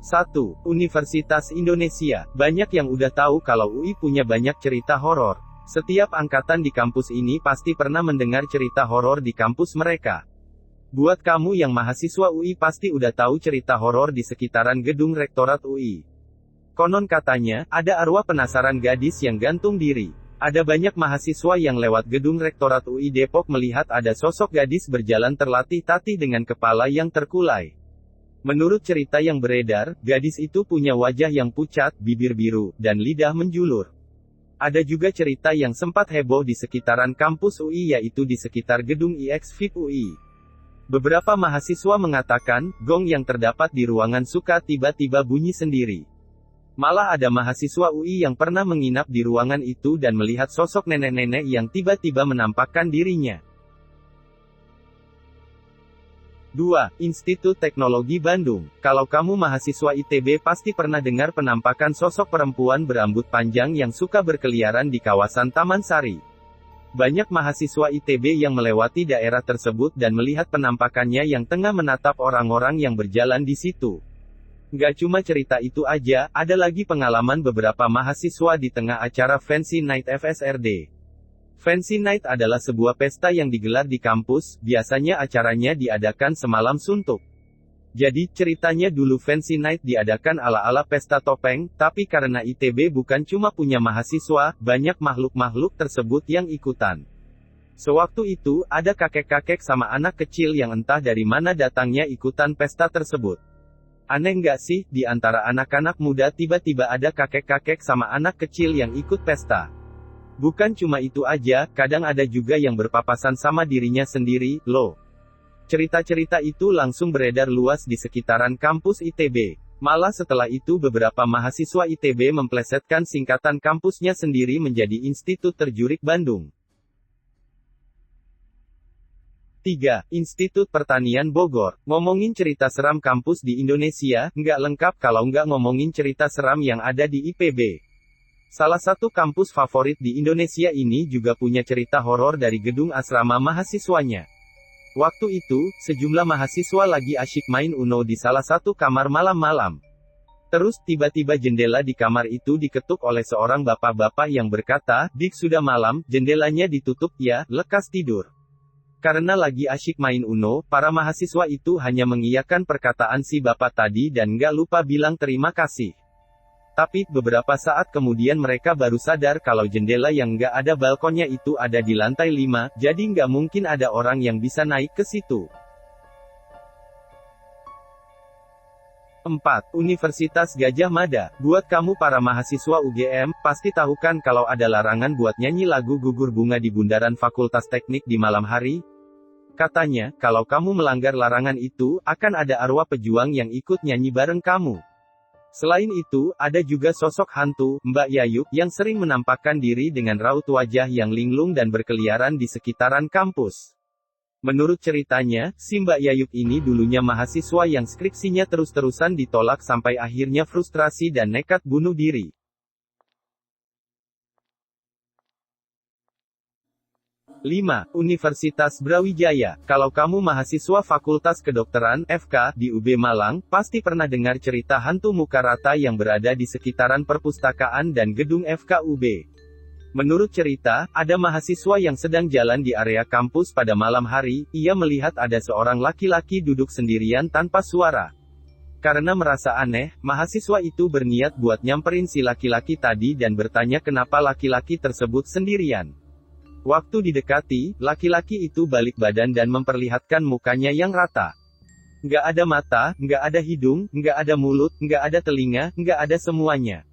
1. Universitas Indonesia. Banyak yang udah tahu kalau UI punya banyak cerita horor. Setiap angkatan di kampus ini pasti pernah mendengar cerita horor di kampus mereka. Buat kamu yang mahasiswa UI pasti udah tahu cerita horor di sekitaran gedung Rektorat UI. Konon katanya, ada arwah penasaran gadis yang gantung diri. Ada banyak mahasiswa yang lewat gedung Rektorat UI Depok melihat ada sosok gadis berjalan terlatih-tatih dengan kepala yang terkulai. Menurut cerita yang beredar, gadis itu punya wajah yang pucat, bibir biru, dan lidah menjulur. Ada juga cerita yang sempat heboh di sekitaran kampus UI yaitu di sekitar gedung IX-FIP UI. Beberapa mahasiswa mengatakan, gong yang terdapat di ruangan suka tiba-tiba bunyi sendiri. Malah ada mahasiswa UI yang pernah menginap di ruangan itu dan melihat sosok nenek-nenek yang tiba-tiba menampakkan dirinya. 2. Institut Teknologi Bandung. Kalau kamu mahasiswa ITB pasti pernah dengar penampakan sosok perempuan berambut panjang yang suka berkeliaran di kawasan Taman Sari. Banyak mahasiswa ITB yang melewati daerah tersebut dan melihat penampakannya yang tengah menatap orang-orang yang berjalan di situ. Gak cuma cerita itu aja, ada lagi pengalaman beberapa mahasiswa di tengah acara Fancy Night FSRD. Fancy Night adalah sebuah pesta yang digelar di kampus, biasanya acaranya diadakan semalam suntuk. Jadi, ceritanya dulu Fancy Night diadakan ala-ala pesta topeng, tapi karena ITB bukan cuma punya mahasiswa, banyak makhluk-makhluk tersebut yang ikutan. Sewaktu itu, ada kakek-kakek sama anak kecil yang entah dari mana datangnya ikutan pesta tersebut. Aneh nggak sih, di antara anak-anak muda tiba-tiba ada kakek-kakek sama anak kecil yang ikut pesta. Bukan cuma itu aja, kadang ada juga yang berpapasan sama dirinya sendiri, loh. Cerita-cerita itu langsung beredar luas di sekitaran kampus ITB. Malah setelah itu beberapa mahasiswa ITB memplesetkan singkatan kampusnya sendiri menjadi Institut Terjurik Bandung. 3. Institut Pertanian Bogor. Ngomongin cerita seram kampus di Indonesia, nggak lengkap kalau nggak ngomongin cerita seram yang ada di IPB. Salah satu kampus favorit di Indonesia ini juga punya cerita horor dari gedung asrama mahasiswanya. Waktu itu, sejumlah mahasiswa lagi asyik main Uno di salah satu kamar malam-malam. Terus, tiba-tiba jendela di kamar itu diketuk oleh seorang bapak-bapak yang berkata, "Dik, sudah malam, jendelanya ditutup ya, lekas tidur." Karena lagi asyik main Uno, para mahasiswa itu hanya mengiyakan perkataan si bapak tadi dan nggak lupa bilang terima kasih. Tapi, beberapa saat kemudian mereka baru sadar kalau jendela yang nggak ada balkonnya itu ada di lantai 5, jadi nggak mungkin ada orang yang bisa naik ke situ. 4. Universitas Gadjah Mada. Buat kamu para mahasiswa UGM, pasti tahu kan kalau ada larangan buat nyanyi lagu Gugur Bunga di bundaran Fakultas Teknik di malam hari? Katanya, kalau kamu melanggar larangan itu, akan ada arwah pejuang yang ikut nyanyi bareng kamu. Selain itu, ada juga sosok hantu, Mbak Yayuk, yang sering menampakkan diri dengan raut wajah yang linglung dan berkeliaran di sekitaran kampus. Menurut ceritanya, si Mbak Yayuk ini dulunya mahasiswa yang skripsinya terus-terusan ditolak sampai akhirnya frustrasi dan nekat bunuh diri. 5. Universitas Brawijaya. Kalau kamu mahasiswa Fakultas Kedokteran (FK) di UB Malang, pasti pernah dengar cerita hantu muka rata yang berada di sekitaran perpustakaan dan gedung FK UB. Menurut cerita, ada mahasiswa yang sedang jalan di area kampus pada malam hari, ia melihat ada seorang laki-laki duduk sendirian tanpa suara. Karena merasa aneh, mahasiswa itu berniat buat nyamperin si laki-laki tadi dan bertanya kenapa laki-laki tersebut sendirian. Waktu didekati, laki-laki itu balik badan dan memperlihatkan mukanya yang rata. Nggak ada mata, nggak ada hidung, nggak ada mulut, nggak ada telinga, nggak ada semuanya.